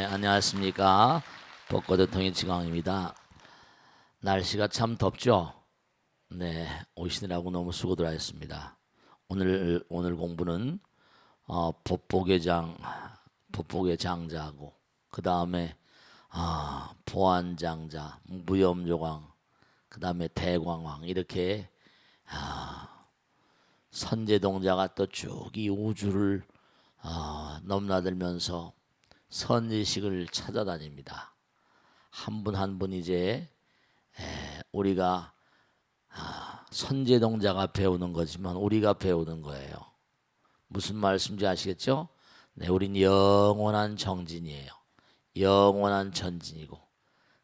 안녕하십니까. 벚꽃의 통일지광입니다. 날씨가 참 덥죠. 네, 오시느라고 너무 수고들 하셨습니다. 오늘 공부는 법복의 장자하고 그 다음에 보안장자, 무염조광, 그 다음에 대광왕 이렇게 선제동자가 또 쭉 이 우주를 넘나들면서 선지식을 찾아다닙니다. 한 분 한 분 이제 우리가 선제동자가 배우는 거지만 우리가 배우는 거예요. 무슨 말씀인지 아시겠죠? 네, 우린 영원한 정진이에요. 영원한 전진이고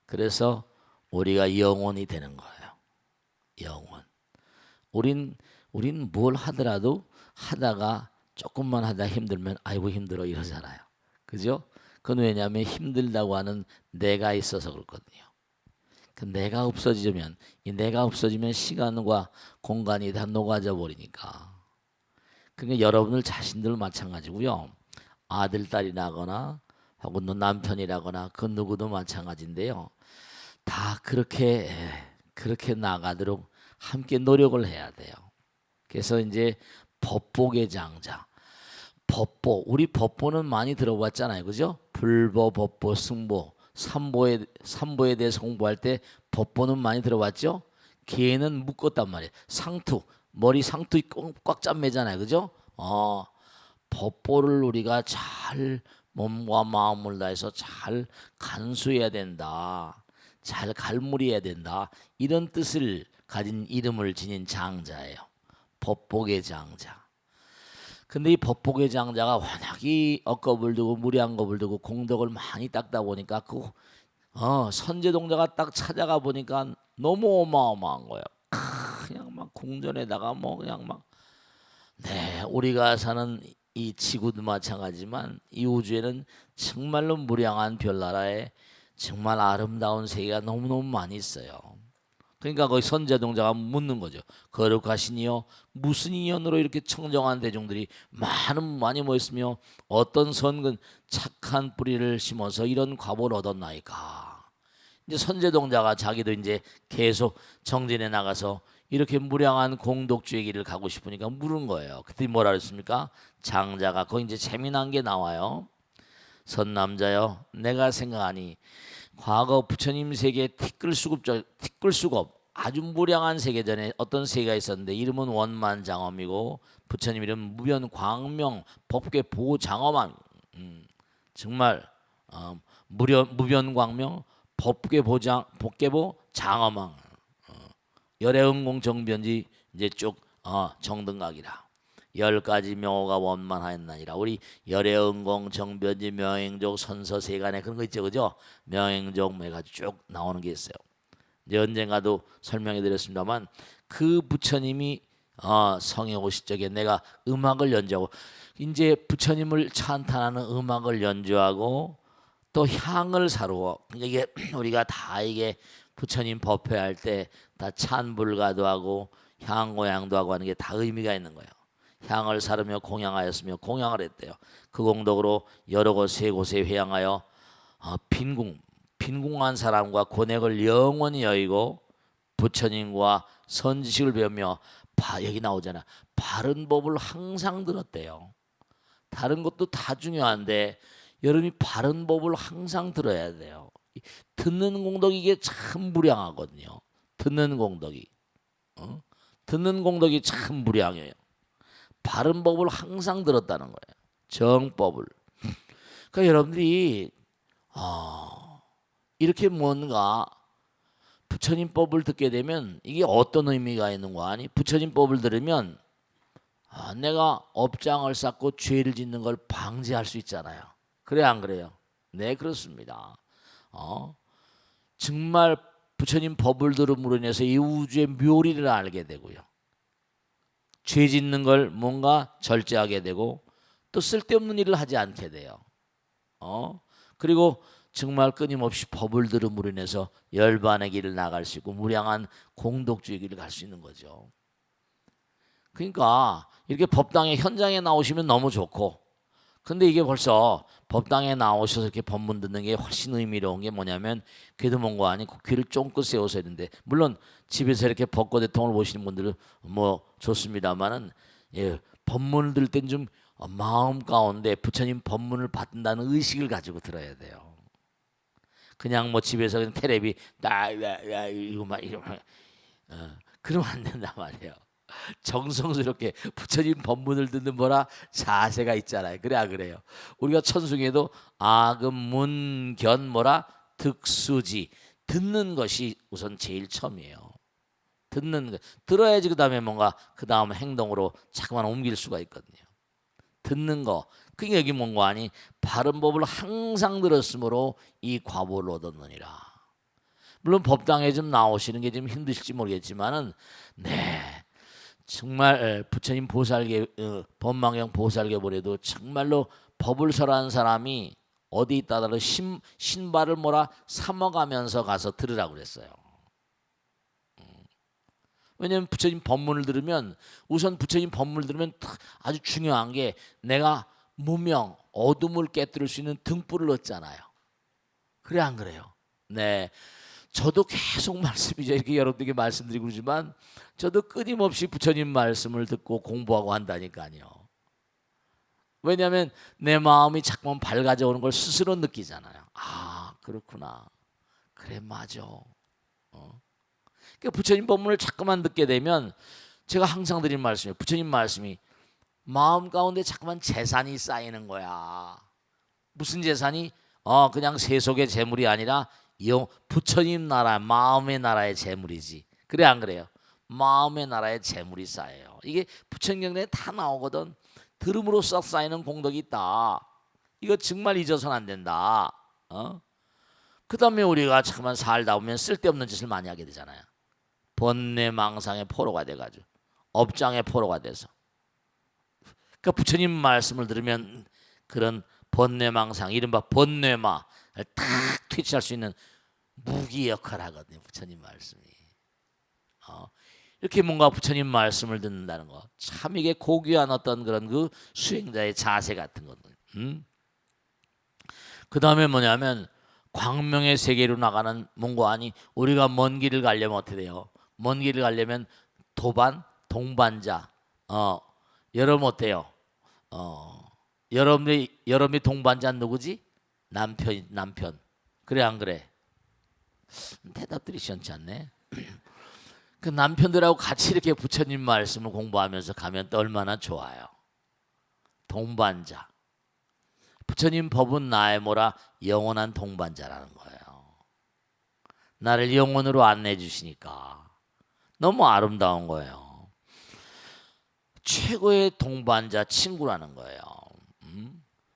그래서 우리가 영원이 되는 거예요. 영원. 우린 뭘 하더라도 하다가 조금만 하다 힘들면 아이고 힘들어 이러잖아요. 그죠? 그건 왜냐하면 힘들다고 하는 내가 있어서 그렇거든요. 그 내가 없어지면 시간과 공간이 다 녹아져 버리니까. 그러니까 여러분들 자신들 마찬가지고요. 아들 딸이 나거나 혹은 남편이라거나 그 누구도 마찬가지인데요. 다 그렇게 나가도록 함께 노력을 해야 돼요. 그래서 이제 법복의 장자. 법보, 우리 법보는 많이 들어봤잖아요, 그죠? 불보, 법보, 승보, 삼보에 대해서 공부할 때 법보는 많이 들어봤죠? 개는 묶었단 말이에요. 상투, 머리 상투 꽉 짠매잖아요, 그죠? 법보를 우리가 잘 몸과 마음을 다해서 잘 간수해야 된다, 잘 갈무리해야 된다 이런 뜻을 가진 이름을 지닌 장자예요. 법복의 장자. 근데 이 법복의 장자가 워낙 이 억겁을 두고 무량겁을 두고 공덕을 많이 닦다 보니까 그 선제동자가 딱 찾아가 보니까 너무 어마어마한 거예요. 그냥 막 궁전에다가 뭐 그냥 막 우리가 사는 이 지구도 마찬가지지만 이 우주에는 정말로 무량한 별나라에 정말 아름다운 세계가 너무너무 많이 있어요. 그러니까 거기 선제동자가 묻는 거죠. 거룩하시니요 무슨 인연으로 이렇게 청정한 대중들이 많이 모였으며 어떤 선근 착한 뿌리를 심어서 이런 과보를 얻었나이까. 이제 선제동자가 자기도 이제 계속 정진에 나가서 이렇게 무량한 공덕주의 길을 가고 싶으니까 물은 거예요. 그때 뭐라 그랬습니까? 장자가 거기 이제 재미난 게 나와요. 선남자여 내가 생각하니 과거 부처님 세계에 티끌수급 아주 무량한 세계 전에 어떤 세계가 있었는데 이름은 원만장엄이고 부처님 이름 무변광명 법계 보장엄함. 정말 무변광명 법계보 장엄함. 열애응공 정변지 이제 쭉 정등각이라 10가지 명호가 원만하였나니라. 우리 열애응공 정변지 명행족 선서세간에 그런 거 있죠, 그죠? 명행족 매가 쭉 나오는 게 있어요. 이제 언젠가도 설명해 드렸습니다만 그 부처님이 성에 오실 적에 내가 음악을 연주하고 이제 부처님을 찬탄하는 음악을 연주하고 또 향을 사루어. 그러니까 이게 우리가 다 이게 부처님 법회할 때 다 찬불가도 하고 향고향도 하고 하는 게 다 의미가 있는 거예요. 향을 사르며 공양하였으며 공양을 했대요. 그 공덕으로 여러 곳 세 곳에 회양하여 빈궁한 사람과 고뇌를 영원히 여의고 부처님과 선지식을 배우며 여기 나오잖아. 바른 법을 항상 들었대요. 다른 것도 다 중요한데 여러분이 바른 법을 항상 들어야 돼요. 듣는 공덕이 이게 참 무량하거든요. 듣는 공덕이 참 무량해요. 바른 법을 항상 들었다는 거예요. 정법을. 그러니까 여러분들이 이렇게 뭔가 부처님 법을 듣게 되면 이게 어떤 의미가 있는 거 아니? 부처님 법을 들으면 내가 업장을 쌓고 죄를 짓는 걸 방지할 수 있잖아요. 그래 안 그래요? 네, 그렇습니다. 정말 부처님 법을 들음으로 인해서 이 우주의 묘리를 알게 되고요. 죄 짓는 걸 뭔가 절제하게 되고 또 쓸데없는 일을 하지 않게 돼요. 그리고 정말 끊임없이 법을 들음으로 인해서 열반의 길을 나갈 수 있고 무량한 공덕주의 길을 갈 수 있는 거죠. 그러니까 이렇게 법당의 현장에 나오시면 너무 좋고 근데 이게 벌써 법당에 나오셔서 이렇게 법문 듣는 게 훨씬 의미로운 게 뭐냐면 귀도 먼거 아니고 귀를 쫑긋 세워서 했는데, 물론 집에서 이렇게 벚꽃 대통을 보시는 분들은 뭐 좋습니다만은, 예, 법문을 들을 땐 좀 마음 가운데 부처님 법문을 받는다는 의식을 가지고 들어야 돼요. 그냥 뭐 집에서 그냥 테레비 이거만 그러면 안 된단 말이에요. 정성스럽게 부처님 법문을 듣는 뭐라 자세가 있잖아요. 그래 안 그래요? 우리가 천승에도 아금문견 뭐라 득수지, 듣는 것이 우선 제일 처음이에요. 듣는 거 들어야지 그 다음에 뭔가 그 다음 행동으로 자꾸만 옮길 수가 있거든요. 듣는 거. 그게 여기 뭔가 아니 바른 법을 항상 들었으므로 이 과보를 얻었느니라. 물론 법당에 좀 나오시는 게 좀 힘드실지 모르겠지만은, 네, 정말 부처님 보살계 법망경 보살계 보래도 정말로 법을 설하는 사람이 어디 있다더라도 신발을 뭐라 삼어가면서 가서 들으라고 그랬어요. 왜냐하면 부처님 법문을 들으면, 우선 부처님 법문을 들으면 아주 중요한 게 내가 무명 어둠을 깨뜨릴 수 있는 등불을 얻잖아요. 그래 안 그래요? 네, 저도 계속 말씀이죠. 이렇게 여러분들에게 말씀드리고 그러지만 저도 끊임없이 부처님 말씀을 듣고 공부하고 한다니까요. 왜냐하면 내 마음이 자꾸만 밝아져 오는 걸 스스로 느끼잖아요. 아, 그렇구나. 그래, 맞아. 그러니까 부처님 법문을 자꾸만 듣게 되면, 제가 항상 드린 말씀이에요. 부처님 말씀이 마음 가운데 자꾸만 재산이 쌓이는 거야. 무슨 재산이? 그냥 세속의 재물이 아니라 부처님 나라, 마음의 나라의 재물이지. 그래 안 그래요? 마음의 나라의 재물이 쌓여요. 이게 부처님경에 다 나오거든. 들음으로써 쌓이는 공덕이 있다. 이거 정말 잊어서는 안 된다. 그 다음에 우리가 잠깐만 살다 보면 쓸데없는 짓을 많이 하게 되잖아요. 번뇌망상의 포로가 돼가지고 업장의 포로가 돼서. 그러니까 부처님 말씀을 들으면 그런 번뇌망상, 이른바 번뇌마를 탁 퇴치할 수 있는 무기 역할을 하거든요. 부처님 말씀이. 이렇게 뭔가 부처님 말씀을 듣는다는 거, 참 이게 고귀한 어떤 그런 그 수행자의 자세 같은 거든. 그 다음에 뭐냐면 광명의 세계로 나가는 뭔가 아니, 우리가 먼 길을 가려면 어떻게 돼요? 먼 길을 가려면 동반자. 여러분 어때요? 여러분이 동반자 누구지? 남편. 그래 안 그래? 대답들이 시원치 않네. 그 남편들하고 같이 이렇게 부처님 말씀을 공부하면서 가면 또 얼마나 좋아요. 동반자. 부처님 법은 나의 뭐라 영원한 동반자라는 거예요. 나를 영원으로 안내해 주시니까 너무 아름다운 거예요. 최고의 동반자, 친구라는 거예요.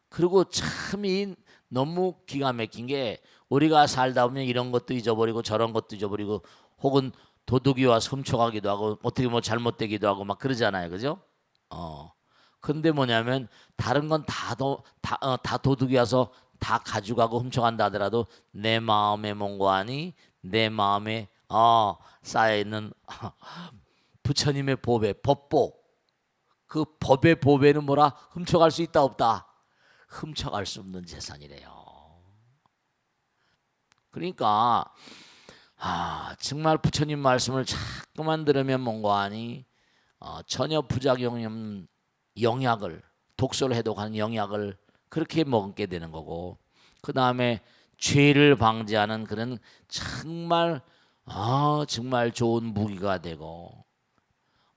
그리고 참이 너무 기가 막힌 게, 우리가 살다 보면 이런 것도 잊어버리고 저런 것도 잊어버리고, 혹은 도둑이 와서 훔쳐가기도 하고 어떻게 뭐 잘못되기도 하고 막 그러잖아요. 그죠? 근데 뭐냐면 다른 건 다 도둑이 와서 다 가져가고 훔쳐간다 하더라도 내 마음의 몽고하니 내 마음에 쌓여있는 부처님의 보배, 법보, 그 법의 보배는 뭐라? 훔쳐갈 수 있다 없다? 훔쳐갈 수 없는 재산이래요. 그러니까 정말 부처님 말씀을 자꾸만 들으면 뭔가하니 전혀 부작용이 없는 영약을, 독소를 해독하는 영약을 그렇게 먹게 되는 거고, 그 다음에 죄를 방지하는 그런 정말 정말 좋은 무기가 되고,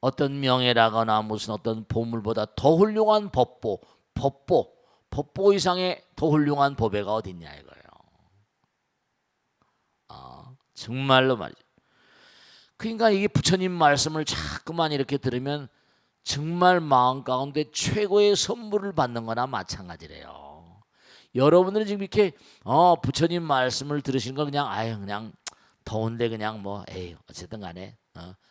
어떤 명예라거나 무슨 어떤 보물보다 더 훌륭한 법보 이상의 더 훌륭한 법배가 어딨냐 이거예요. 정말로 말이죠. 그러니까 이게 부처님 말씀을 자꾸만 이렇게 들으면 정말 마음 가운데 최고의 선물을 받는 거나 마찬가지래요. 여러분들은 지금 이렇게 부처님 말씀을 들으신 거 그냥 더운데 그냥 뭐 어쨌든 간에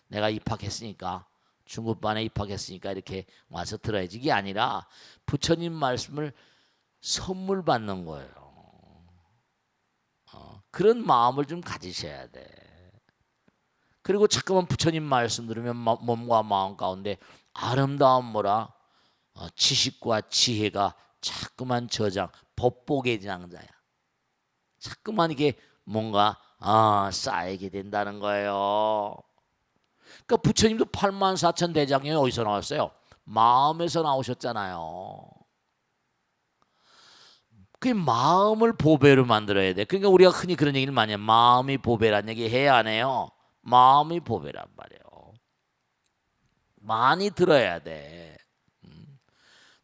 내가 입학했으니까, 중급반에 입학했으니까 이렇게 와서 들어야지, 이게 아니라 부처님 말씀을 선물 받는 거예요. 그런 마음을 좀 가지셔야 돼. 그리고 자꾸만 부처님 말씀 들으면 몸과 마음 가운데 아름다운 뭐라 지식과 지혜가 자꾸만 저장, 법복의 장자야. 자꾸만 이게 뭔가 쌓이게 된다는 거예요. 그러니까 부처님도 84,000 대장경이 어디서 나왔어요? 마음에서 나오셨잖아요. 그 마음을 보배로 만들어야 돼. 그러니까 우리가 흔히 그런 얘기를 많이 해요. 마음이 보배란 얘기 해야 안 해요? 마음이 보배란 말이에요. 많이 들어야 돼.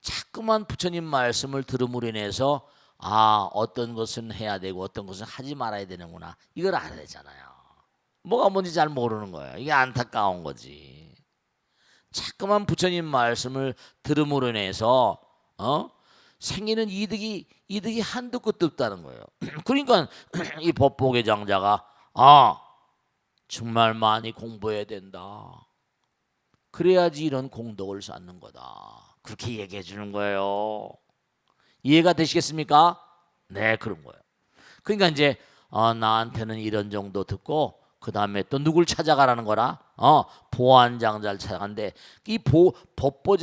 자꾸만 부처님 말씀을 들음으로 인해서 어떤 것은 해야 되고 어떤 것은 하지 말아야 되는구나. 이걸 알아야 되잖아요. 뭐가 뭔지 잘 모르는 거예요. 이게 안타까운 거지. 자꾸만 부처님 말씀을 들음으로 인해서 생기는 이득이 한도 끝도 없다는 거예요. 그러니까 이 법복의 장자가 정말 많이 공부해야 된다. 그래야지 이런 공덕을 쌓는 거다. 그렇게 얘기해 주는 거예요. 이해가 되시겠습니까? 네, 그런 거예요. 그러니까 이제 나한테는 이런 정도 듣고 그 다음에 또 누굴 찾아가라는 거라? 보안장자를 찾아간대. 이 법복의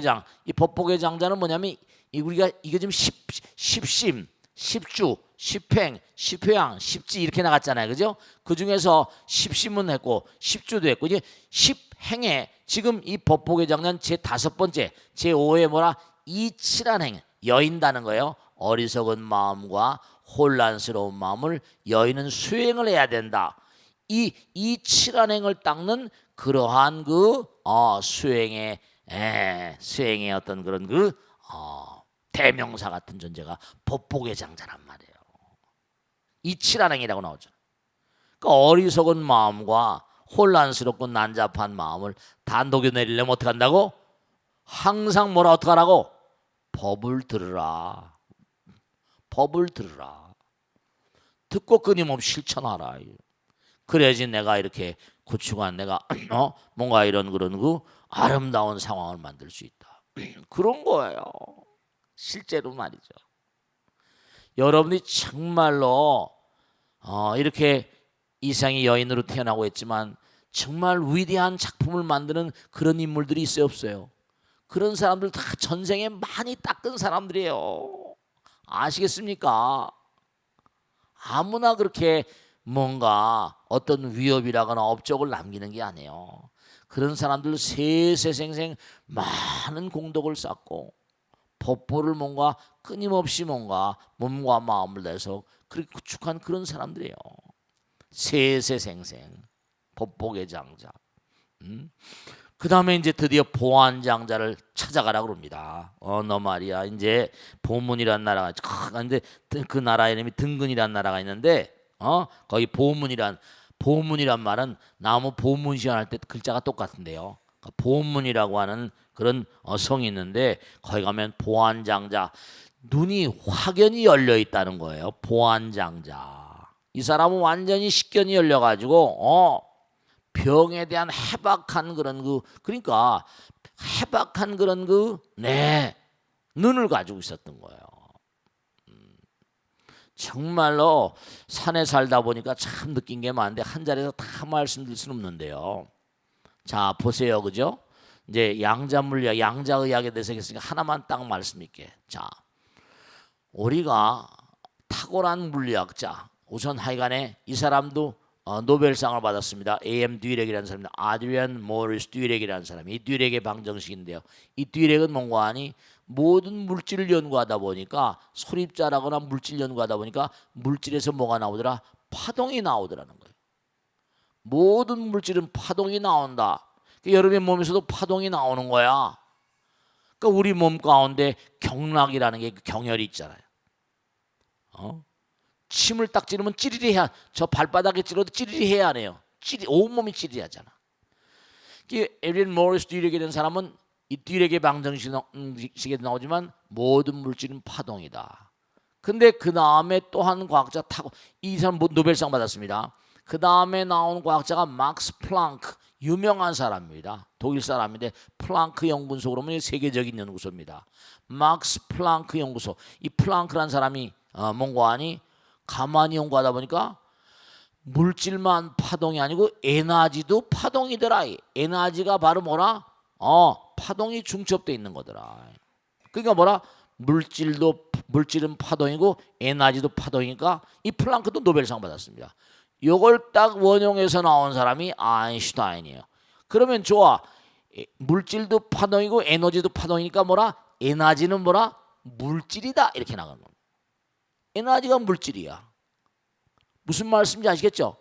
장, 이 법복의 장자는 뭐냐면 우리가 이게 지금 십심, 십주, 십행, 십회양, 십지 이렇게 나갔잖아요, 그죠? 그 중에서 십심은 했고 십주도 했고 이제 십행에 지금 이 법복의 장자는 제 5번째, 제 5회 뭐라? 이칠한 행, 여인다는 거예요. 어리석은 마음과 혼란스러운 마음을 여인은 수행을 해야 된다. 이 칠한행을 닦는 그러한 그 수행의 어떤 그런 대명사 같은 존재가 법복의 장자란 말이에요. 이 칠한행이라고 나오죠. 그러니까 어리석은 마음과 혼란스럽고 난잡한 마음을 다 녹여내리려면 어떻게 한다고? 항상 뭐라 어떻게 하라고? 법을 들으라. 법을 들으라. 듣고 끊임없이 실천하라. 그래야지 내가 이렇게 구축한 내가 뭔가 이런 그런 그 아름다운 상황을 만들 수 있다. 그런 거예요. 실제로 말이죠. 여러분이 정말로 이렇게 이상의 여인으로 태어나고 했지만 정말 위대한 작품을 만드는 그런 인물들이 있어요, 없어요? 그런 사람들 다 전생에 많이 닦은 사람들이에요. 아시겠습니까? 아무나 그렇게 뭔가 어떤 위협이라거나 업적을 남기는 게 아니에요. 그런 사람들 세세생생 많은 공덕을 쌓고 법보를 뭔가 끊임없이 뭔가 몸과 마음을 내서 그렇게 구축한 그런 사람들이에요. 세세생생 법복의 장자. 그 다음에 이제 드디어 보안장자를 찾아가라고 그럽니다. 너 말이야 이제 보문이란 나라가 근데 그 나라 이름이 등근이란 나라가 있는데 거기 보문이란 말은 나무 보문 시연할 때 글자가 똑같은데요. 보문이라고 하는 그런 성이 있는데 거기 가면 보안장자 눈이 확연히 열려 있다는 거예요. 보안장자. 이 사람은 완전히 식견이 열려 가지고 병에 대한 해박한 그런 그러니까 해박한 그런 눈을 가지고 있었던 거예요. 정말로 산에 살다 보니까 참 느낀 게 많은데 한 자리에서 다 말씀드릴 수는 없는데요. 자 보세요, 그죠? 이제 양자물리학, 양자의학에 대해서 했으니까 하나만 딱 말씀 있게. 자, 우리가 탁월한 물리학자, 우선 하여간에 이 사람도 노벨상을 받았습니다. A.M. 듀렉이라는 사람입니다. 아드리안 모리스 듀렉이라는 사람이 이 듀렉의 방정식인데요. 이 듀렉은 뭔가 하니 모든 물질을 연구하다 보니까 소립자라거나 물질 연구하다 보니까 물질에서 뭐가 나오더라? 파동이 나오더라는 거예요. 모든 물질은 파동이 나온다. 그러니까 여러분의 몸에서도 파동이 나오는 거야. 그러니까 우리 몸 가운데 경락이라는 게 경혈이 있잖아요. 침을 딱 찌르면 찌리리 해야, 저 발바닥에 찌르도 찌리리 해야 하네요. 온몸이 찌리리 하잖아. 에리언 모리스 듀렉이라는 사람은 이 듀렉의 방정식에 나오지만 모든 물질은 파동이다. 근데 그 다음에 또 한 과학자 이 사람 노벨상 받았습니다. 그 다음에 나온 과학자가 막스 플랑크, 유명한 사람입니다. 독일 사람인데 플랑크 연구소 그러면 세계적인 연구소입니다. 막스 플랑크 연구소. 이 플랑크라는 사람이 뭔가 하니 가만히 연구하다 보니까 물질만 파동이 아니고 에너지도 파동이더라. 에너지가 바로 뭐라? 파동이 중첩돼 있는 거더라. 그러니까 뭐라? 물질은 파동이고 에너지도 파동이니까 이 플랑크도 노벨상 받았습니다. 이걸 딱 원용해서 나온 사람이 아인슈타인이에요. 그러면 좋아. 물질도 파동이고 에너지도 파동이니까 뭐라? 에너지는 뭐라? 물질이다. 이렇게 나가는 겁니다. 에너지가 물질이야. 무슨 말씀인지 아시겠죠?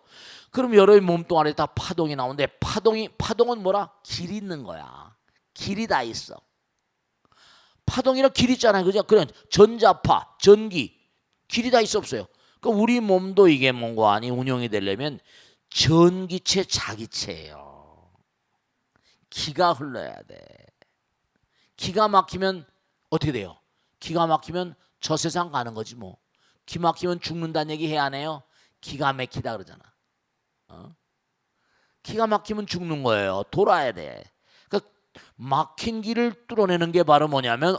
그럼 여러분 몸뚱아리에 다 파동이 나오는데 파동은 뭐라? 길이 있는 거야. 길이 다 있어. 파동이랑 길 있잖아요. 그죠? 그냥 전자파, 전기, 길이 다 있어 없어요? 그러니까 우리 몸도 이게 뭔가 아니 운영이 되려면 전기체, 자기체예요. 기가 흘러야 돼. 기가 막히면 어떻게 돼요? 기가 막히면 저 세상 가는 거지 뭐. 기 막히면 죽는다는 얘기 해야 안 해요? 기가 막히다 그러잖아. 기가 막히면 죽는 거예요. 돌아야 돼. 그러니까 막힌 길을 뚫어내는 게 바로 뭐냐면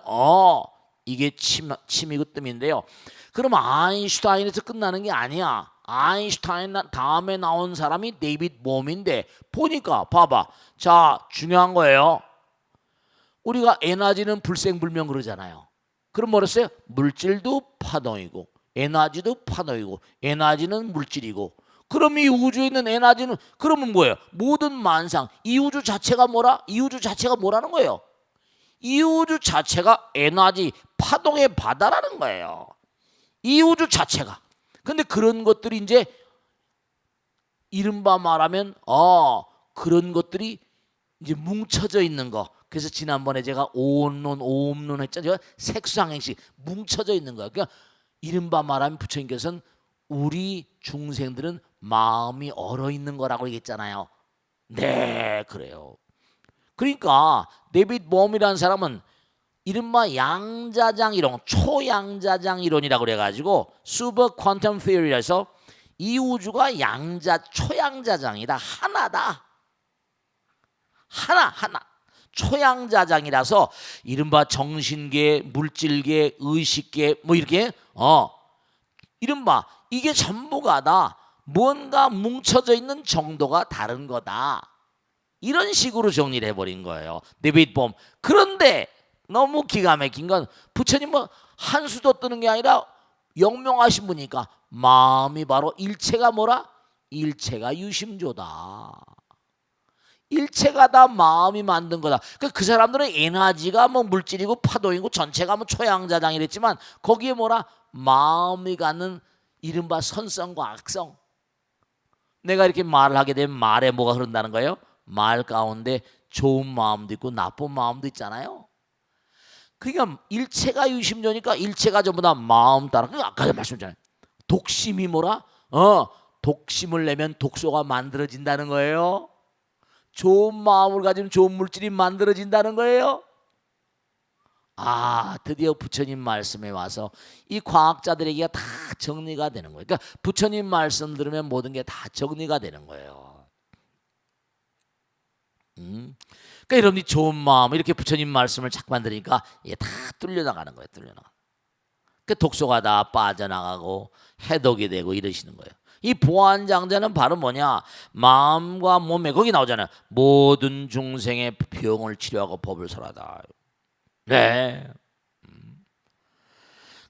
이게 침이고 뜸인데요. 그럼 아인슈타인에서 끝나는 게 아니야. 아인슈타인 다음에 나온 사람이 데이비드 봄인데 보니까 봐봐. 자, 중요한 거예요. 우리가 에너지는 불생불명 그러잖아요. 그럼 뭐랬어요? 물질도 파동이고 에너지도 파동이고 에너지는 물질이고 그럼 이 우주에 있는 에너지는 그러면 뭐예요? 모든 만상 이 우주 자체가 뭐라? 이 우주 자체가 뭐라는 거예요? 이 우주 자체가 에너지 파동의 바다라는 거예요. 이 우주 자체가. 근데 그런 것들이 이제 이른바 말하면 그런 것들이 이제 뭉쳐져 있는 거. 그래서 지난번에 제가 오음론 했잖아요. 색수항행식 뭉쳐져 있는 거야. 그러니까 이른바 말하면 부처님께서는 우리 중생들은 마음이 얼어 있는 거라고 얘기했잖아요. 네, 그래요. 그러니까 데이비드 봄이라는 사람은 이른바 양자장 이론, 초양자장 이론이라고 그래가지고 슈퍼 퀀텀 티어리에서 이 우주가 초양자장이다. 하나다. 하나. 초양자장이라서 이른바 정신계, 물질계, 의식계 뭐 이렇게 이른바 이게 전부가 다 뭔가 뭉쳐져 있는 정도가 다른 거다. 이런 식으로 정리를 해버린 거예요. 데이비드 봄. 그런데 너무 기가 막힌 건 부처님 뭐 한 수도 뜨는 게 아니라 영명하신 분이니까 마음이 바로 일체가 뭐라? 일체가 유심조다. 일체가 다 마음이 만든 거다. 그러니까 그 사람들은 에너지가 뭐 물질이고 파동이고 전체가 뭐 초양자장이랬지만 거기에 뭐라? 마음이 갖는 이른바 선성과 악성. 내가 이렇게 말을 하게 되면 말에 뭐가 흐른다는 거예요? 말 가운데 좋은 마음도 있고 나쁜 마음도 있잖아요. 그러니까 일체가 유심조니까 일체가 전부 다 마음 따라. 그러니까 아까 말씀드렸잖아요. 독심이 뭐라? 독심을 내면 독소가 만들어진다는 거예요. 좋은 마음을 가지면 좋은 물질이 만들어진다는 거예요. 드디어 부처님 말씀에 와서 이 과학자들에게 다 정리가 되는 거예요. 그러니까 부처님 말씀 들으면 모든 게 다 정리가 되는 거예요. 그러니까 여러분이 좋은 마음 이렇게 부처님 말씀을 자꾸만 들으니까 이게 다 뚫려나가는 거예요. 뚫려나가. 그 독소가 다 빠져나가고 해독이 되고 이러시는 거예요. 이 보안장자는 바로 뭐냐? 마음과 몸에 거기 나오잖아요. 모든 중생의 병을 치료하고 법을 설하다. 네.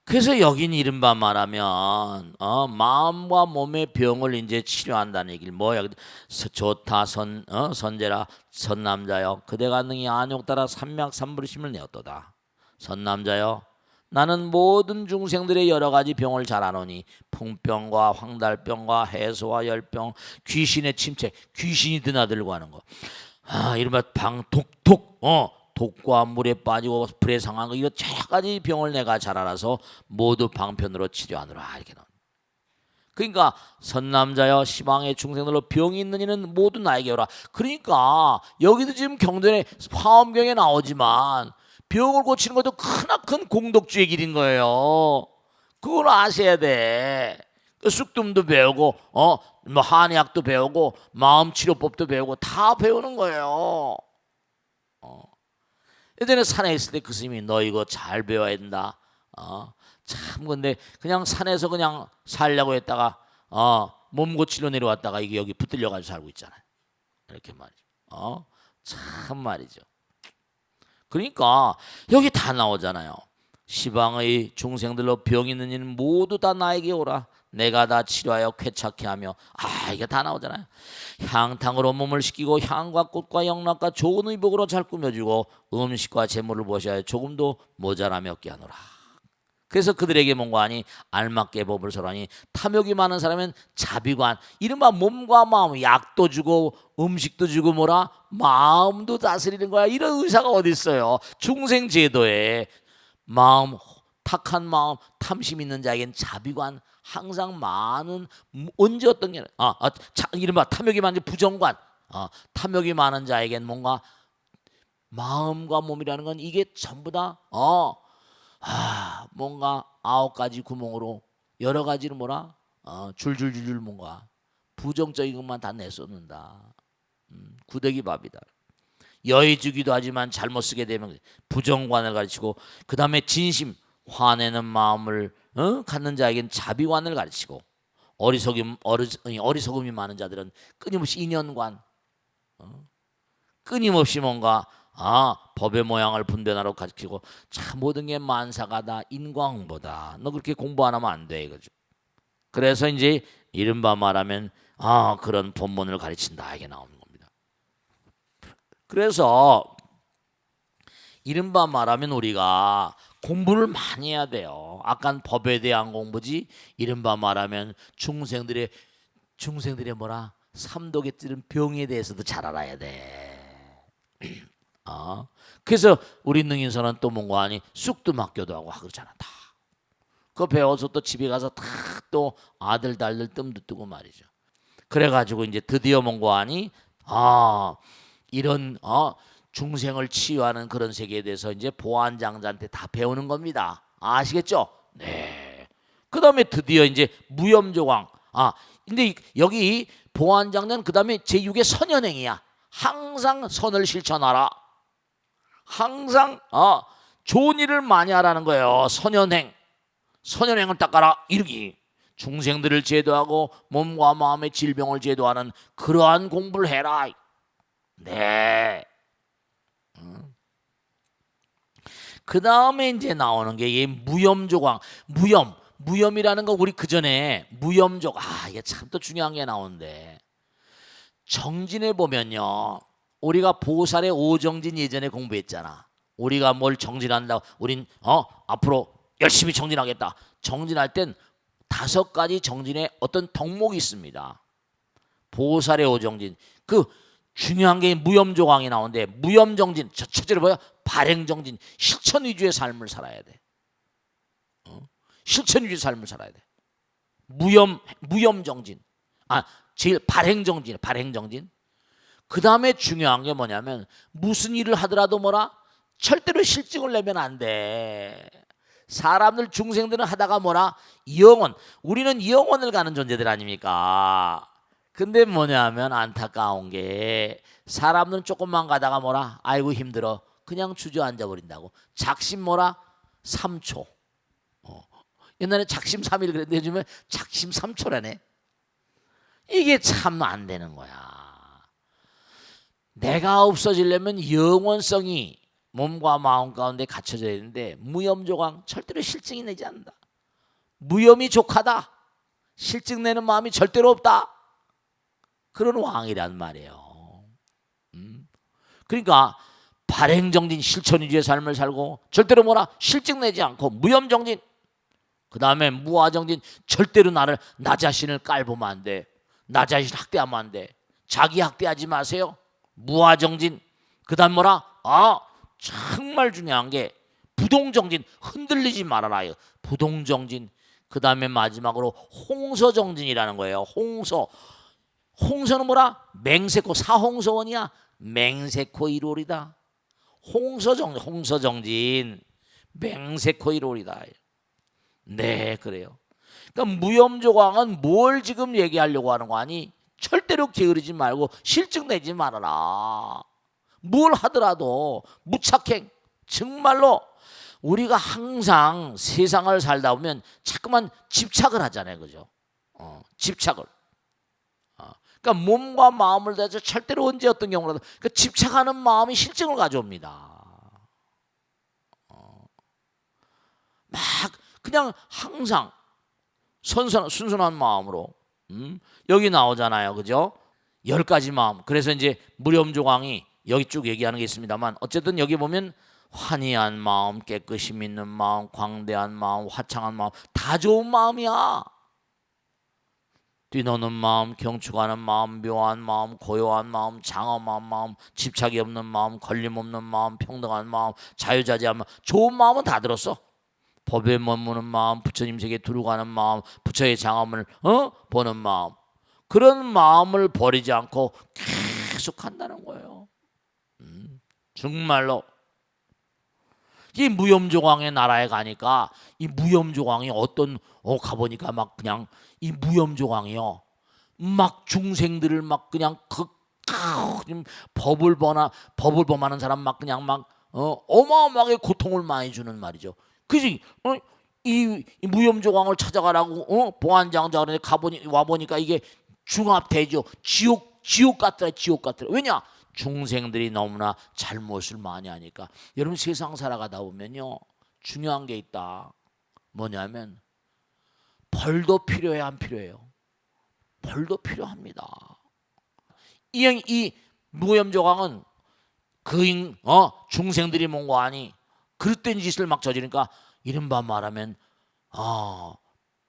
그래서 여긴 이른바 말하면 마음과 몸의 병을 이제 치료한다는 얘기를 뭐야? 좋다 선제라 선남자여 그대가 능히 안욕 따라 삼맥삼불심을 내었도다. 선남자여 나는 모든 중생들의 여러 가지 병을 잘 아노니 풍병과 황달병과 해소와 열병 귀신의 침체 귀신이 드나들고 하는 거 이른바 독과 물에 빠지고 불에 상한 거 이거 여러 가지 병을 내가 잘 알아서 모두 방편으로 치료하노라 이렇게 나옵니다. 그러니까 선남자여 시방의 중생들로 병이 있는 이는 모두 나에게 오라. 그러니까 여기도 지금 경전에 화엄경에 나오지만 병을 고치는 것도 크나큰 공덕주의 길인 거예요. 그걸 아셔야 돼. 쑥둠도 배우고 뭐 한의학도 배우고 마음치료법도 배우고 다 배우는 거예요. 예전에 산에 있을 때 그 스님이 너 이거 잘 배워야 된다. 참 근데 그냥 산에서 그냥 살려고 했다가 몸 고치러 내려왔다가 이게 여기 붙들려 가지고 살고 있잖아요. 이렇게 말이죠. 참 말이죠. 그러니까 여기 다 나오잖아요. 시방의 중생들로 병 있는 이는 모두 다 나에게 오라. 내가 다 치료하여 쾌차케 하며. 이게 다 나오잖아요. 향탕으로 몸을 식히고 향과 꽃과 영락과 좋은 의복으로 잘 꾸며주고 음식과 재물을 보셔야 조금도 모자람이 없게 하노라. 그래서 그들에게 뭔가 하니 알맞게 법을 설하니 탐욕이 많은 사람은 자비관, 이른바 몸과 마음, 약도 주고 음식도 주고 뭐라 마음도 다스리는 거야. 이런 의사가 어디 있어요? 중생 제도에 마음, 탁한 마음, 탐심 있는 자에겐 자비관, 항상 많은, 언제 어떤 게 이른바 탐욕이 많은 부정관, 탐욕이 많은 자에겐 뭔가 마음과 몸이라는 건 이게 전부 다 뭔가 9가지 구멍으로 여러 가지로 뭐라 줄줄줄줄 뭔가 부정적인 것만 다 내쏟는다. 구더기 밥이다. 여의주기도 하지만 잘못 쓰게 되면 부정관을 가르치고, 그 다음에 진심, 화내는 마음을 갖는 자에겐 자비관을 가르치고, 어리석음이 많은 자들은 끊임없이 인연관, 끊임없이 뭔가 법의 모양을 분별하러 가르치고, 참 모든 게 만사가다 인과응보다. 너 그렇게 공부 안 하면 안 돼 이거죠. 그래서 이제 이른바 말하면 그런 본문을 가르친다 이게 나오는 겁니다. 그래서 이른바 말하면 우리가 공부를 많이 해야 돼요. 아까 법에 대한 공부지, 이른바 말하면 중생들의 뭐라 삼독에 찌른 병에 대해서도 잘 알아야 돼. 그래서 우리 능인선은 또 뭔가 하니 쑥도 맡겨도 하고 그러잖아. 다 그거 배워서 또 집에 가서 다 또 아들 딸들 뜸도 뜨고 말이죠. 그래가지고 이제 드디어 뭔가 하니 이런 중생을 치유하는 그런 세계에 대해서 이제 보안장자한테 다 배우는 겁니다. 아시겠죠? 네. 그 다음에 드디어 이제 무염조광. 근데 여기 보안장자는 그 다음에 제6의 선현행이야. 항상 선을 실천하라. 항상 좋은 일을 많이 하라는 거예요. 선현행을 닦아라. 이르기. 중생들을 제도하고 몸과 마음의 질병을 제도하는 그러한 공부를 해라. 네. 그 다음에 이제 나오는 게 이 무염조광. 무염이라는 거 우리 그 전에 무염조. 이게 참 또 중요한 게 나오는데, 정진에 보면요, 우리가 보살의 오정진 예전에 공부했잖아. 우리가 뭘 정진한다고 우린 앞으로 열심히 정진하겠다. 정진할 땐 5가지 정진의 어떤 덕목이 있습니다. 보살의 오정진, 그 중요한 게 무염조광이 나오는데, 무염정진 첫째로 뭐야? 발행정진, 실천 위주의 삶을 살아야 돼. 실천 위주의 삶을 살아야 돼. 무염정진. 제일 발행정진. 그 다음에 중요한 게 뭐냐면, 무슨 일을 하더라도 뭐라? 절대로 실증을 내면 안 돼. 사람들, 중생들은 하다가 뭐라? 우리는 영원을 가는 존재들 아닙니까? 근데 뭐냐면 안타까운 게, 사람들은 조금만 가다가 뭐라? 아이고 힘들어. 그냥 주저앉아 버린다고. 작심 뭐라? 3초. 옛날에 작심 3일 그랬는데 요즘에 작심 3초라네. 이게 참 안 되는 거야. 내가 없어지려면 영원성이 몸과 마음 가운데 갖춰져야 되는데, 무염조광 절대로 실증이 내지 않는다. 무염이 족하다. 실증 내는 마음이 절대로 없다. 그런 왕이란 말이에요. 그러니까 발행정진, 실천 위주의 삶을 살고, 절대로 뭐라? 실증 내지 않고 무염정진. 그 다음에 무아정진, 절대로 나 자신을 깔보면 안 돼. 나 자신 학대하면 안 돼. 자기 학대하지 마세요. 무아정진. 그 다음 뭐라? 정말 중요한 게 부동정진, 흔들리지 말아라요. 부동정진. 그 다음에 마지막으로 홍서정진이라는 거예요. 홍서는 뭐라? 맹세코, 사홍서원이야. 맹세코 이롤이다. 홍서정진, 맹세코 이롤이다. 네, 그래요. 그러니까 무염조광은 뭘 지금 얘기하려고 하는 거 아니? 절대로 게으르지 말고 실증 내지 말아라. 뭘 하더라도 무착행. 정말로 우리가 항상 세상을 살다 보면 자꾸만 집착을 하잖아요, 그죠? 집착을. 그러니까 몸과 마음을 다해서 절대로 언제 어떤 경우라도 그 집착하는 마음이 실증을 가져옵니다. 그냥 항상 순순한 마음으로 여기 나오잖아요. 그죠? 10가지 마음. 그래서 이제 무렴조광이 여기 쭉 얘기하는 게 있습니다만 어쨌든 여기 보면 환희한 마음, 깨끗이 믿는 마음, 광대한 마음, 화창한 마음 다 좋은 마음이야. 뛰노는 마음, 경축하는 마음, 묘한 마음, 고요한 마음, 장엄한 마음, 집착이 없는 마음, 걸림 없는 마음, 평등한 마음, 자유자재한 마음 좋은 마음은 다 들었어. 법에 머무는 마음, 부처님 세계에 두루 가는 마음, 부처의 장엄을 보는 마음 그런 마음을 버리지 않고 계속 한다는 거예요. 정말로 이 무염조광의 나라에 가니까 이 무염조광이 어떤 가보니까 막 그냥 이 무염조광이요 막 중생들을 막 그냥 법을 범하는 사람 막 그냥 막 어마어마하게 고통을 많이 주는 말이죠. 그지? 이 무염조광을 찾아가라고 보안장자원에 가보니 와보니까 이게 중압되죠. 지옥 같더라. 지옥 같더라. 왜냐? 중생들이 너무나 잘못을 많이 하니까. 여러분 세상 살아가다 보면요 중요한 게 있다. 뭐냐면 벌도 필요해야 안 필요해요? 벌도 필요합니다. 이 무염조광은 중생들이 뭔가 하니 그릇된 짓을 막 저지르니까 이른바 말하면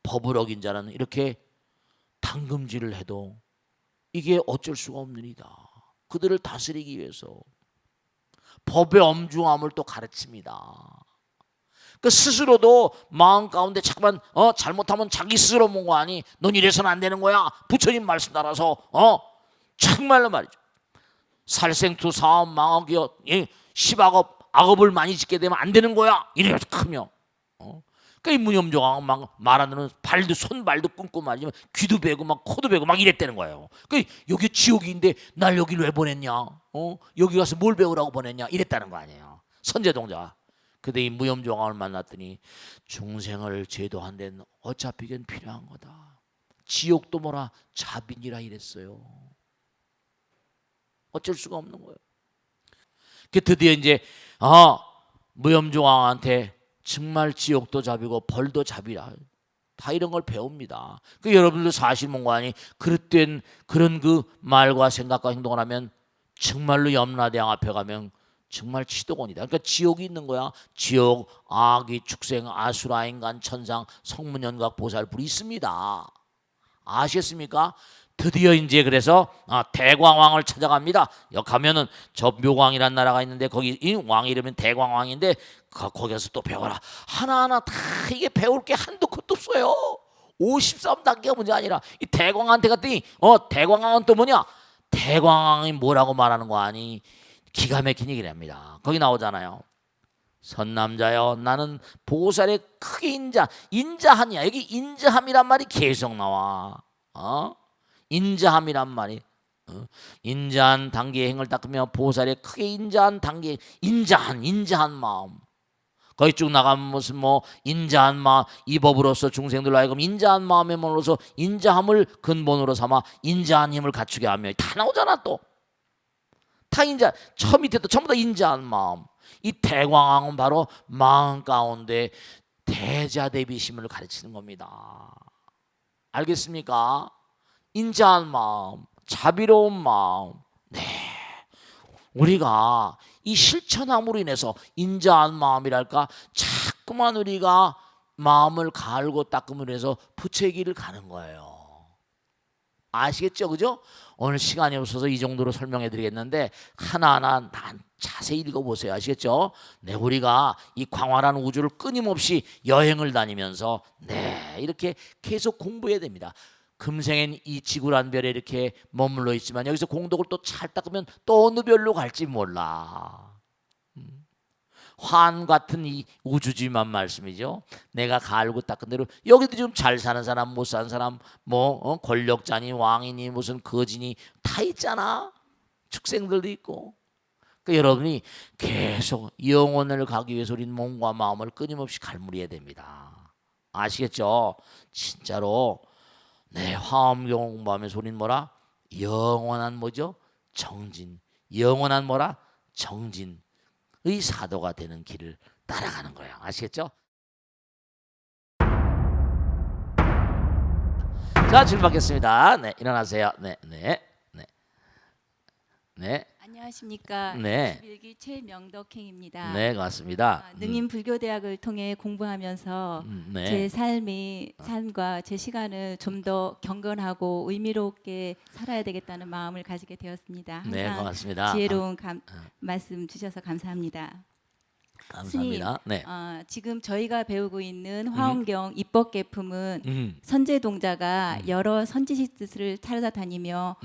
법을 어긴 자는 이렇게 당금질을 해도 이게 어쩔 수가 없느니라. 그들을 다스리기 위해서 법의 엄중함을 또 가르칩니다. 그 스스로도 마음 가운데 자꾸만 잘못하면 자기 스스로 뭔가 하니 넌 이래서는 안 되는 거야. 부처님 말씀 따라서 정말로 말이죠. 살생투 사업 망하기여 10악업 악업을 많이 짓게 되면 안 되는 거야. 이래서 크며 그러니까 이 무념조광은 막 말하는 손발도 끊고 말이지 귀도 베고 막 코도 베고 막 이랬다는 거예요. 그러니까 여기 지옥인데 날 여기를 왜 보냈냐? 여기 가서 뭘 배우라고 보냈냐? 이랬다는 거 아니에요. 선제동자. 근데 이 무염조광을 만났더니 중생을 제도한 데는 어차피 이건 필요한 거다. 지옥도 뭐라 자빈이라 이랬어요. 어쩔 수가 없는 거예요. 그 드디어 이제 무염조광한테 정말 지옥도 잡이고 벌도 잡이라 다 이런 걸 배웁니다. 그 여러분들도 사실 뭔가 아니 그릇된 그런 그 말과 생각과 행동을 하면 정말로 염라대왕 앞에 가면 정말 치도곤이다. 그러니까 지옥이 있는 거야. 지옥, 아기, 축생, 아수라, 인간, 천상, 성문연각, 보살불이 있습니다. 아시겠습니까? 드디어 이제 그래서 대광왕을 찾아갑니다. 여기 가면은 저 묘광이라는 나라가 있는데 거기 이 왕 이름은 대광왕인데 거기 가서 또 배워라. 하나하나 다 이게 배울 게 한두 컷도 없어요. 53단계가 문제 아니라 이 대광한테 갔더니 대광왕은 또 뭐냐? 대광왕이 뭐라고 말하는 거 아니? 기가 막힌 얘기를 합니다. 거기 나오잖아요. 선남자여 나는 보살의 크게 인자하냐. 여기 인자함이란 말이 계속 나와. 인자함이란 말이 인자한 단계의 행을 닦으며 보살의 크게 인자한 단계 인자한 마음 거기 쭉 나가면 무슨 인자한 마음 이 법으로서 중생들로 하여금 인자한 마음에 머물러서 인자함을 근본으로 삼아 인자한 힘을 갖추게 하며 다 나오잖아. 또 다 인자 처음 밑에도 전부 다 인자한 마음. 이 대광왕은 바로 마음 가운데 대자대비심을 가르치는 겁니다. 알겠습니까? 인자한 마음, 자비로운 마음. 네. 우리가 이 실천함으로 인해서 인자한 마음이랄까 자꾸만 우리가 마음을 갈고 닦음으로 해서 부처의 길을 가는 거예요. 아시겠죠? 그죠? 오늘 시간이 없어서 이 정도로 설명해 드리겠는데 하나하나 자세히 읽어보세요. 아시겠죠? 네, 우리가 이 광활한 우주를 끊임없이 여행을 다니면서 이렇게 계속 공부해야 됩니다. 금생엔 이 지구란 별에 이렇게 머물러 있지만 여기서 공덕을 또 잘 닦으면 또 어느 별로 갈지 몰라. 환 같은 이 우주지만 말씀이죠. 내가 갈고 닦은 대로 여기도 지금 잘 사는 사람 못 사는 사람 권력자니 왕이니 무슨 거지니 다 있잖아. 축생들도 있고. 그러니까 여러분이 계속 영혼을 가기 위해서 우리 몸과 마음을 끊임없이 갈무리해야 됩니다. 아시겠죠? 진짜로 화엄경 공부하면서 우리는 뭐라? 영원한 뭐죠? 정진. 영원한 뭐라? 정진의 사도가 되는 길을 따라가는 거예요. 아시겠죠? 자, 질문받겠습니다. 네, 일어나세요. 네, 네, 네, 네, 안녕하십니까. 네, 밀기 최명덕행입니다. 네, 고맙습니다. 능인불교대학을 통해 공부하면서 네, 제 삶과 제 시간을 좀 더 경건하고 의미롭게 살아야 되겠다는 마음을 가지게 되었습니다. 네, 항상 고맙습니다. 지혜로운 말씀 주셔서 감사합니다. 스님, 감사합니다. 네, 지금 저희가 배우고 있는 화엄경 입법계품은 음, 선제동자가 여러 선지식 뜻을 찾아다니며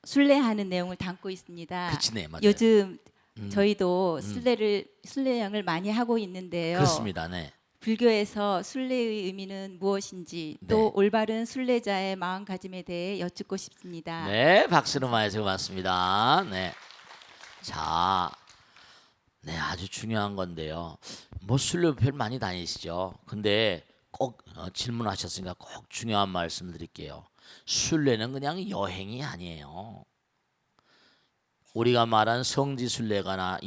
순례하는 내용을 담고 있습니다. 그치, 네, 맞아요. 요즘 저희도 순례양을 많이 하고 있는데요. 그렇습니다. 네, 불교에서 순례의 의미는 무엇인지 또 네. 올바른 순례자의 마음가짐에 대해 여쭙고 싶습니다. 네, 박수로 많이 해서 고맙습니다. 네, 자, 네, 아주 중요한 건데요. 뭐 순례별 많이 다니시죠? 근데 꼭 질문하셨으니까 꼭 중요한 말씀 드릴게요. 순례는 그냥 여행이 아니에요. 우리가 말한 성지 순례가나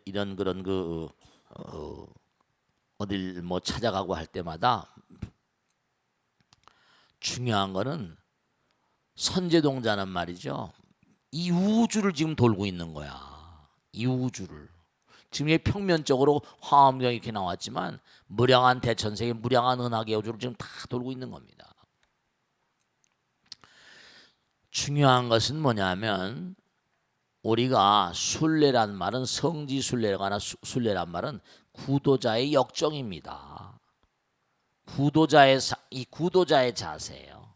이런 그런 어딜 뭐 찾아가고 할 때마다 중요한 거는 선제동자는 말이죠. 이 우주를 지금 돌고 있는 거야. 이 우주를. 지금 이 평면적으로 화엄경이 이렇게 나왔지만 무량한 대천세계 무량한 은하계 우주를 지금 다 돌고 있는 겁니다. 중요한 것은 뭐냐면 우리가 순례란 말은 성지 순례거나 순례란 말은 구도자의 역정입니다. 이 구도자의 자세예요.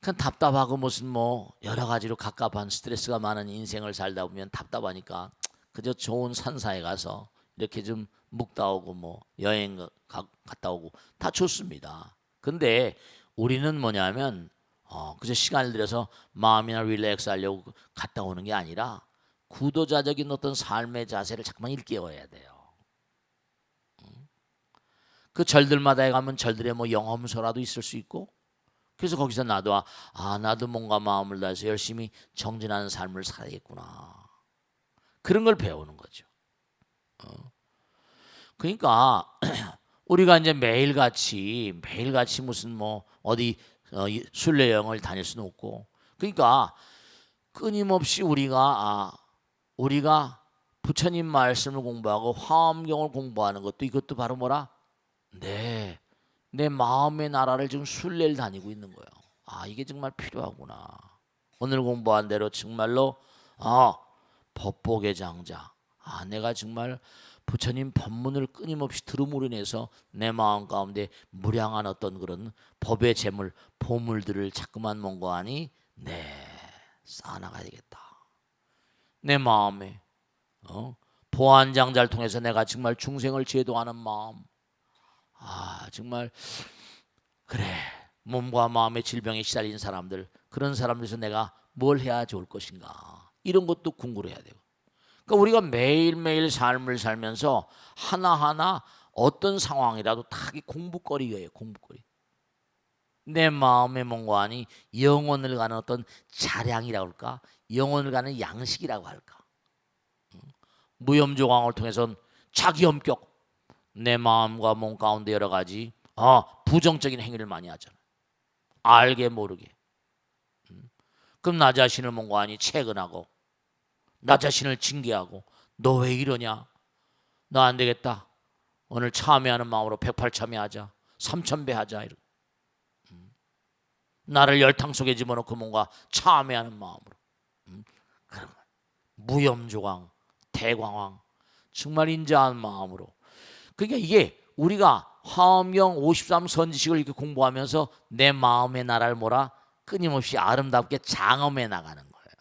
그냥 답답하고 무슨 뭐 여러 가지로 갑갑한 스트레스가 많은 인생을 살다 보면 답답하니까 그저 좋은 산사에 가서 이렇게 좀 묵다 오고 뭐 여행 갔다 오고 다 좋습니다. 근데 우리는 뭐냐면 그저 시간을 들여서 마음이나 릴렉스 하려고 갔다 오는 게 아니라 구도자적인 어떤 삶의 자세를 자꾸만 일깨워야 돼요. 그 절들마다에 가면 절들의 뭐 영험소라도 있을 수 있고 그래서 거기서 나도 나도 뭔가 마음을 다해서 열심히 정진하는 삶을 살아야겠구나. 그런 걸 배우는 거죠. 그러니까 우리가 이제 매일같이 무슨 뭐 어디 순례 여행을 다닐 수는 없고 그러니까 끊임없이 우리가 부처님 말씀을 공부하고 화엄경을 공부하는 것도 이것도 바로 뭐라? 네, 내 마음의 나라를 지금 순례를 다니고 있는 거예요. 이게 정말 필요하구나. 오늘 공부한 대로 정말로 법복의 장자. 내가 정말 부처님 법문을 끊임없이 들음으로 인해서 내 마음 가운데 무량한 어떤 그런 법의 재물, 보물들을 자꾸만 뭔가하니 쌓아나가야 되겠다. 내 마음에 보안장자를 통해서 내가 정말 중생을 제도하는 마음. 정말 그래. 몸과 마음의 질병에 시달린 사람들, 그런 사람들에서 내가 뭘 해야 좋을 것인가. 이런 것도 궁구를 해야 되고. 그러니까 우리가 매일매일 삶을 살면서 하나하나 어떤 상황이라도 다 공부거리예요. 공부거리. 내 마음의 몽관이 영혼을 가는 어떤 자량이라고 할까? 영혼을 가는 양식이라고 할까? 무염조광을 통해서는 자기 엄격, 내 마음과 몸 가운데 여러 가지 부정적인 행위를 많이 하잖아요. 알게 모르게. 그럼 나 자신을 몽관이 채근하고 나 자신을 징계하고 너 왜 이러냐? 너 안 되겠다. 오늘 참회하는 마음으로 108참회하자. 3000배 하자. 나를 열탕 속에 집어넣고 뭔가 참회하는 마음으로. 그럼 무염조광, 대광왕 정말 인자한 마음으로. 그러니까 이게 우리가 화엄경 53선지식을 이렇게 공부하면서 내 마음의 나라를 뭐라 끊임없이 아름답게 장엄해 나가는 거예요.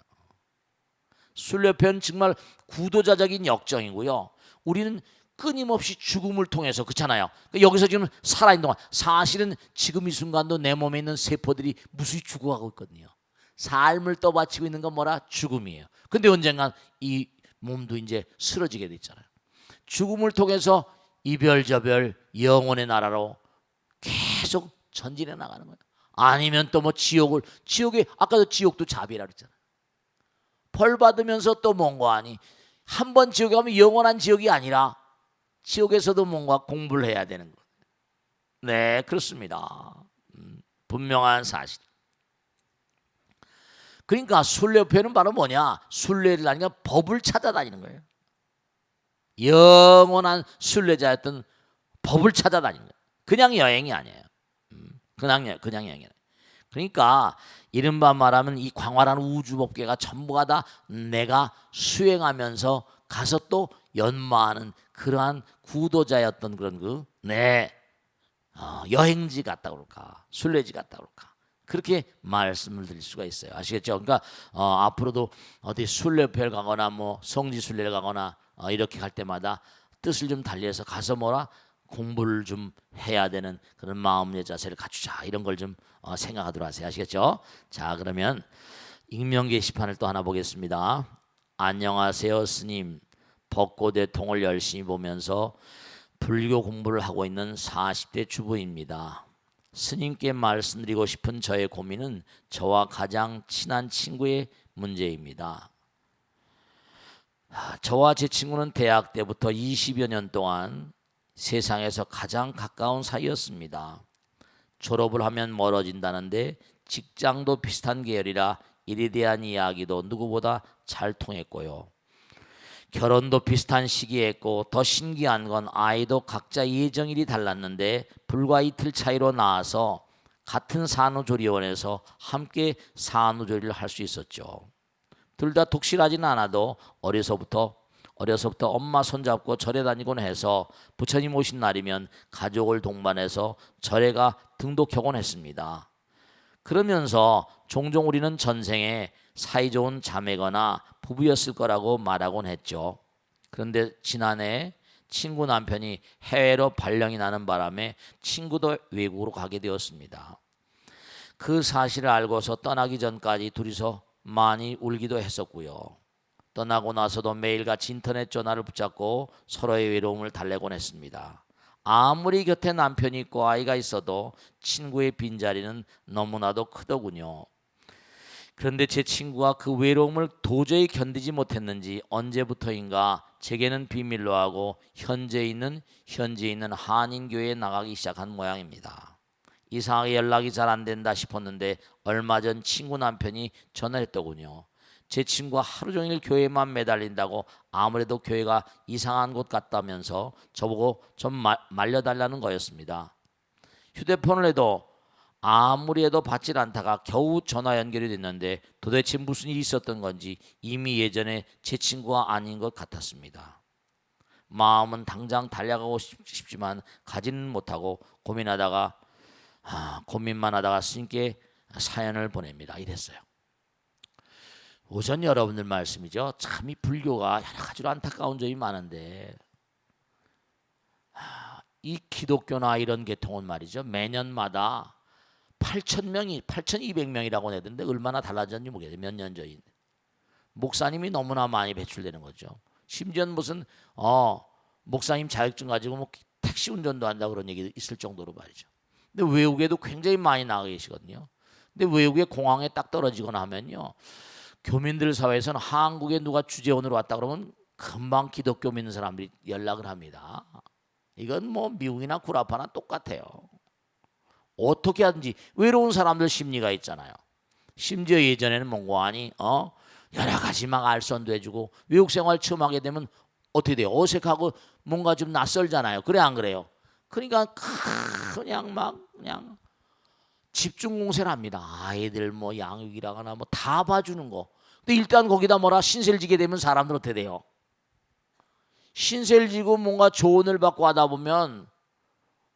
순례편 정말 구도자적인 역정이고요. 우리는 끊임없이 죽음을 통해서 그렇잖아요. 여기서 지금 살아있는 동안 사실은 지금 이 순간도 내 몸에 있는 세포들이 무수히 죽어가고 있거든요. 삶을 떠받치고 있는 건 뭐라? 죽음이에요. 근데 언젠간 이 몸도 이제 쓰러지게 돼 있잖아요. 죽음을 통해서 이별저별 영혼의 나라로 계속 전진해 나가는 거예요. 아니면 또 뭐 지옥에 아까도 지옥도 자비라 그랬잖아요. 벌 받으면서 또 뭔가 하니 한 번 지옥에 가면 영원한 지옥이 아니라 지옥에서도 뭔가 공부를 해야 되는 거예요. 네, 그렇습니다. 분명한 사실. 그러니까 순례표는 바로 뭐냐? 순례를 하니까 법을 찾아다니는 거예요. 영원한 순례자였던 법을 찾아다니는 거예요. 그냥 여행이 아니에요. 그냥 여행이 아니에요. 그러니까 이른바 말하면 이 광활한 우주법계가 전부가 다 내가 수행하면서 가서 또 연마하는 그러한 구도자였던 그런 내 여행지 같다 그럴까, 순례지 같다 그럴까, 그렇게 말씀을 드릴 수가 있어요. 아시겠죠? 그러니까 앞으로도 어디 순례표를 가거나 뭐 성지 순례를 가거나 이렇게 갈 때마다 뜻을 좀 달리해서 가서 뭐라 공부를 좀 해야 되는 그런 마음의 자세를 갖추자, 이런 걸 좀 생각하도록 하세요. 아시겠죠? 자, 그러면 익명 게시판을 또 하나 보겠습니다. 안녕하세요 스님, 벚꽃의 통을 열심히 보면서 불교 공부를 하고 있는 40대 주부입니다. 스님께 말씀드리고 싶은 저의 고민은 저와 가장 친한 친구의 문제입니다. 저와 제 친구는 대학 때부터 20여 년 동안 세상에서 가장 가까운 사이였습니다. 졸업을 하면 멀어진다는데 직장도 비슷한 계열이라 일에 대한 이야기도 누구보다 잘 통했고요. 결혼도 비슷한 시기에 했고, 더 신기한 건 아이도 각자 예정일이 달랐는데 불과 이틀 차이로 낳아서 같은 산후조리원에서 함께 산후조리를 할 수 있었죠. 둘 다 독실하지는 않아도 어려서부터 엄마 손잡고 절에 다니곤 해서 부처님 오신 날이면 가족을 동반해서 절에가 등록하곤 했습니다. 그러면서 종종 우리는 전생에 사이좋은 자매거나 부부였을 거라고 말하곤 했죠. 그런데 지난해 친구 남편이 해외로 발령이 나는 바람에 친구도 외국으로 가게 되었습니다. 그 사실을 알고서 떠나기 전까지 둘이서 많이 울기도 했었고요. 떠나고 나서도 매일같이 인터넷 전화를 붙잡고 서로의 외로움을 달래곤 했습니다. 아무리 곁에 남편이 있고 아이가 있어도 친구의 빈자리는 너무나도 크더군요. 그런데 제 친구가 그 외로움을 도저히 견디지 못했는지 언제부터인가 제게는 비밀로 하고 현재 있는 한인교회에 나가기 시작한 모양입니다. 이상하게 연락이 잘 안 된다 싶었는데 얼마 전 친구 남편이 전화를 했더군요. 제 친구가 하루 종일 교회만 매달린다고 아무래도 교회가 이상한 곳 같다면서 저보고 좀 말려달라는 거였습니다. 휴대폰을 해도 아무리 해도 받질 않다가 겨우 전화 연결이 됐는데 도대체 무슨 일이 있었던 건지 이미 예전에 제 친구가 아닌 것 같았습니다. 마음은 당장 달려가고 싶지만 가지는 못하고 고민만 하다가 스님께 사연을 보냅니다. 이랬어요. 우선 여러분들 말씀이죠. 참 이 불교가 여러 가지로 안타까운 점이 많은데 이 기독교나 이런 계통은 말이죠. 매년마다 8,200명이라고 내던데 얼마나 달라졌는지 모르겠어요. 몇 년 전인데. 목사님이 너무나 많이 배출되는 거죠. 심지어는 무슨 목사님 자격증 가지고 뭐 택시 운전도 한다 그런 얘기 있을 정도로 말이죠. 근데 외국에도 굉장히 많이 나가 계시거든요. 근데 외국에 공항에 딱 떨어지거나 하면요. 교민들 사회에서는 한국에 누가 주재원으로 왔다 그러면 금방 기독교 믿는 사람들이 연락을 합니다. 이건 뭐 미국이나 구라파나 똑같아요. 어떻게 하든지 외로운 사람들 심리가 있잖아요. 심지어 예전에는 몽고하니 여러 가지 막 알선도 해주고 외국 생활 처음 하게 되면 어떻게 돼요? 어색하고 뭔가 좀 낯설잖아요. 그래 안 그래요? 그러니까 그냥 집중 공세를 합니다. 아이들 뭐 양육이라거나 뭐 다 봐주는 거. 근데 일단 거기다 뭐라 신세를 지게 되면 사람들 어떻게 돼요? 신세를 지고 뭔가 조언을 받고 하다 보면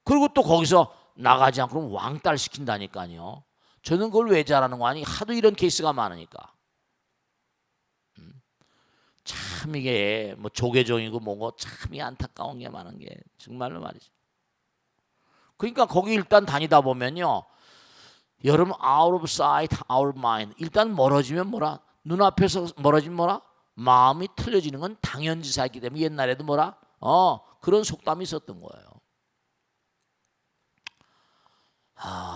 그리고 또 거기서 나가지 않고 그럼 왕따를 시킨다니까요. 저는 그걸 왜 잘하는 거 아니? 하도 이런 케이스가 많으니까. 참 이게 뭐 조계종이고 뭐고 참이 안타까운 게 많은 게 정말로 말이죠. 그러니까 거기 일단 다니다 보면요. 여러분 out of sight, out of mind. 일단 멀어지면 뭐라? 눈앞에서 멀어지면 뭐라? 마음이 틀려지는 건 당연지사이기 때문에 옛날에도 뭐라? 그런 속담이 있었던 거예요.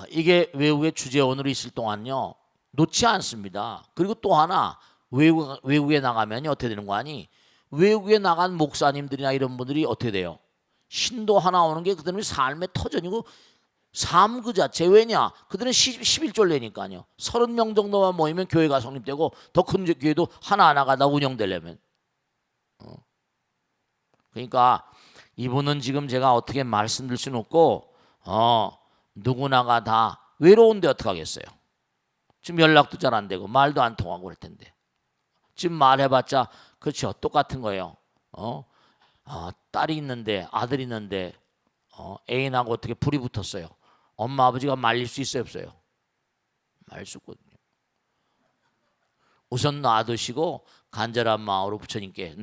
이게 외국에 주재원으로 있을 동안요. 놓지 않습니다. 그리고 또 하나 외국에 나가면 어떻게 되는 거 아니? 외국에 나간 목사님들이나 이런 분들이 어떻게 돼요? 신도 하나 오는 게 그들의 삶의 터전이고 삶 그 자체. 왜냐? 그들은 11조를 내니까요. 30명 정도만 모이면 교회가 성립되고 더 큰 교회도 하나하나가 다 운영되려면. 그러니까 이분은 지금 제가 어떻게 말씀드릴 수는 없고 누구나가 다 외로운데 어떡하겠어요. 지금 연락도 잘 안 되고 말도 안 통하고 그럴 텐데 지금 말해봤자 그렇죠. 똑같은 거예요. 딸이 있는데 아들이 있는데 애인하고 어떻게 불이 붙었어요. 엄마 아버지가 말릴 수 있어요 없어요? 말릴 수 없거든요. 우선 놔두시고 간절한 마음으로 부처님께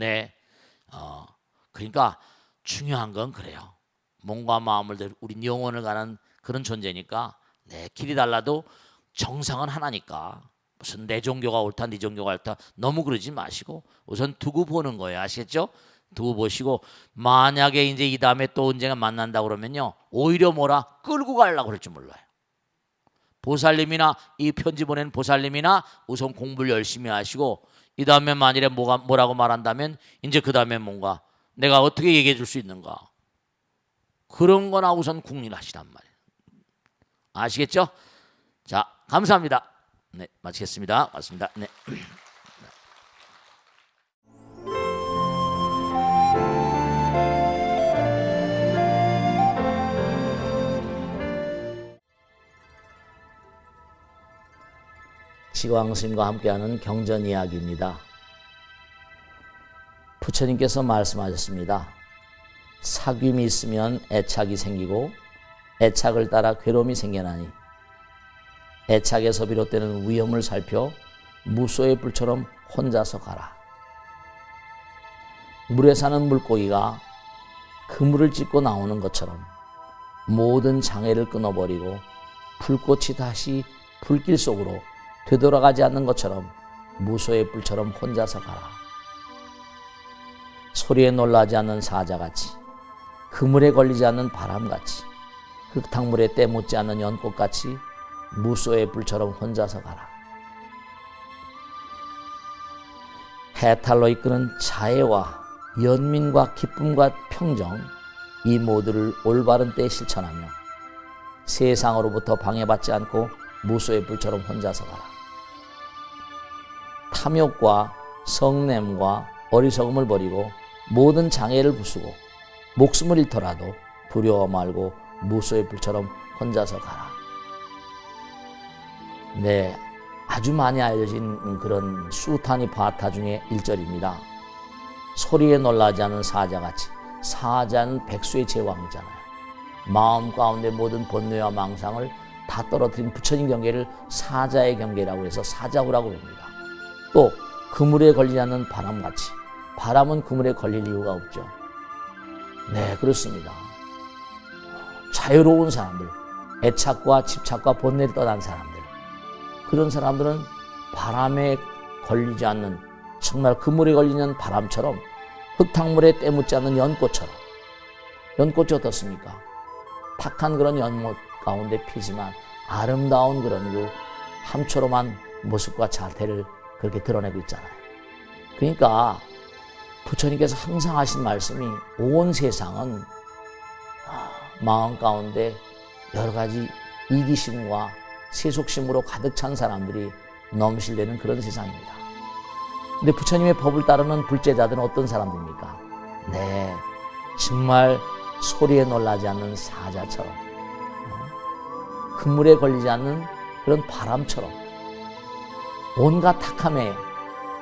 그러니까 중요한 건 그래요. 몸과 마음을 우리 영혼을 가는 그런 존재니까 길이 달라도 정상은 하나니까 무슨 내 종교가 옳다 네 종교가 옳다 너무 그러지 마시고 우선 두고 보는 거예요. 아시겠죠? 두고 보시고 만약에 이제 이 다음에 또 언젠가 만난다 그러면요 오히려 끌고 가려고 그럴 줄 몰라요. 보살님이나 이 편지 보낸 보살님이나 우선 공부를 열심히 하시고 이 다음에 만일에 뭐라고 말한다면 이제 그 다음에 뭔가 내가 어떻게 얘기해 줄 수 있는가 그런 거나 우선 궁리하시란 말이에요. 아시겠죠? 자, 감사합니다. 네, 마치겠습니다. 맞습니다. 네. 시광스님과 함께하는 경전 이야기입니다. 부처님께서 말씀하셨습니다. 사귐이 있으면 애착이 생기고 애착을 따라 괴로움이 생겨나니 애착에서 비롯되는 위험을 살펴 무소의 불처럼 혼자서 가라. 물에 사는 물고기가 그물을 찢고 나오는 것처럼 모든 장애를 끊어버리고 불꽃이 다시 불길 속으로 되돌아가지 않는 것처럼 무소의 불처럼 혼자서 가라. 소리에 놀라지 않는 사자같이 그물에 걸리지 않는 바람같이 흙탕물에 때묻지 않는 연꽃같이 무소의 불처럼 혼자서 가라. 해탈로 이끄는 자애와 연민과 기쁨과 평정 이 모두를 올바른 때에 실천하며 세상으로부터 방해받지 않고 무소의 불처럼 혼자서 가라. 탐욕과 성냄과 어리석음을 버리고 모든 장애를 부수고 목숨을 잃더라도 두려워 말고 무소의 불처럼 혼자서 가라. 네, 아주 많이 알려진 그런 수타니 바타 중에 1절입니다. 소리에 놀라지 않은 사자같이 사자는 백수의 제왕이잖아요. 마음 가운데 모든 번뇌와 망상을 다 떨어뜨린 부처님 경계를 사자의 경계라고 해서 사자후라고 합니다. 또 그물에 걸리지 않는 바람같이 바람은 그물에 걸릴 이유가 없죠. 네, 그렇습니다. 자유로운 사람들, 애착과 집착과 번뇌를 떠난 사람들, 그런 사람들은 바람에 걸리지 않는 정말 그물에 걸리는 바람처럼 흙탕물에 때묻지 않는 연꽃처럼. 연꽃이 어떻습니까? 탁한 그런 연못 가운데 피지만 아름다운 그런 그 함초롬한 모습과 자태를 그렇게 드러내고 있잖아요. 그러니까 부처님께서 항상 하신 말씀이 온 세상은 마음 가운데 여러 가지 이기심과 세속심으로 가득 찬 사람들이 넘실대는 그런 세상입니다. 근데 부처님의 법을 따르는 불제자들은 어떤 사람들입니까? 네, 정말 소리에 놀라지 않는 사자처럼, 그물에 걸리지 않는 그런 바람처럼, 온갖 탁함에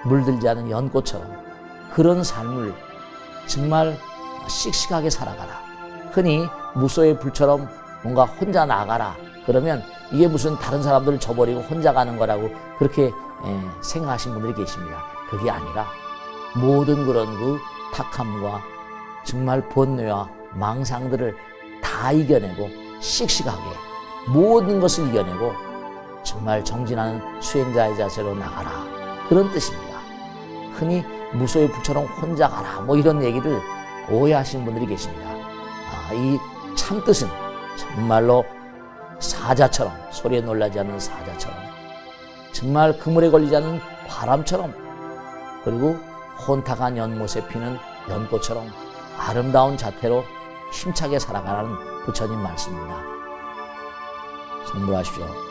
물들지 않은 연꽃처럼 그런 삶을 정말 씩씩하게 살아가라. 흔히 무소의 불처럼 뭔가 혼자 나가라. 그러면 이게 무슨 다른 사람들을 저버리고 혼자 가는 거라고 그렇게 생각하시는 분들이 계십니다. 그게 아니라 모든 그런 그 탁함과 정말 번뇌와 망상들을 다 이겨내고 씩씩하게 모든 것을 이겨내고 정말 정진하는 수행자의 자세로 나가라. 그런 뜻입니다. 흔히 무소의 불처럼 혼자 가라 뭐 이런 얘기를 오해하시는 분들이 계십니다. 이 참뜻은 정말로 사자처럼, 소리에 놀라지 않는 사자처럼, 정말 그물에 걸리지 않는 바람처럼, 그리고 혼탁한 연못에 피는 연꽃처럼 아름다운 자태로 힘차게 살아가라는 부처님 말씀입니다. 선물하십시오.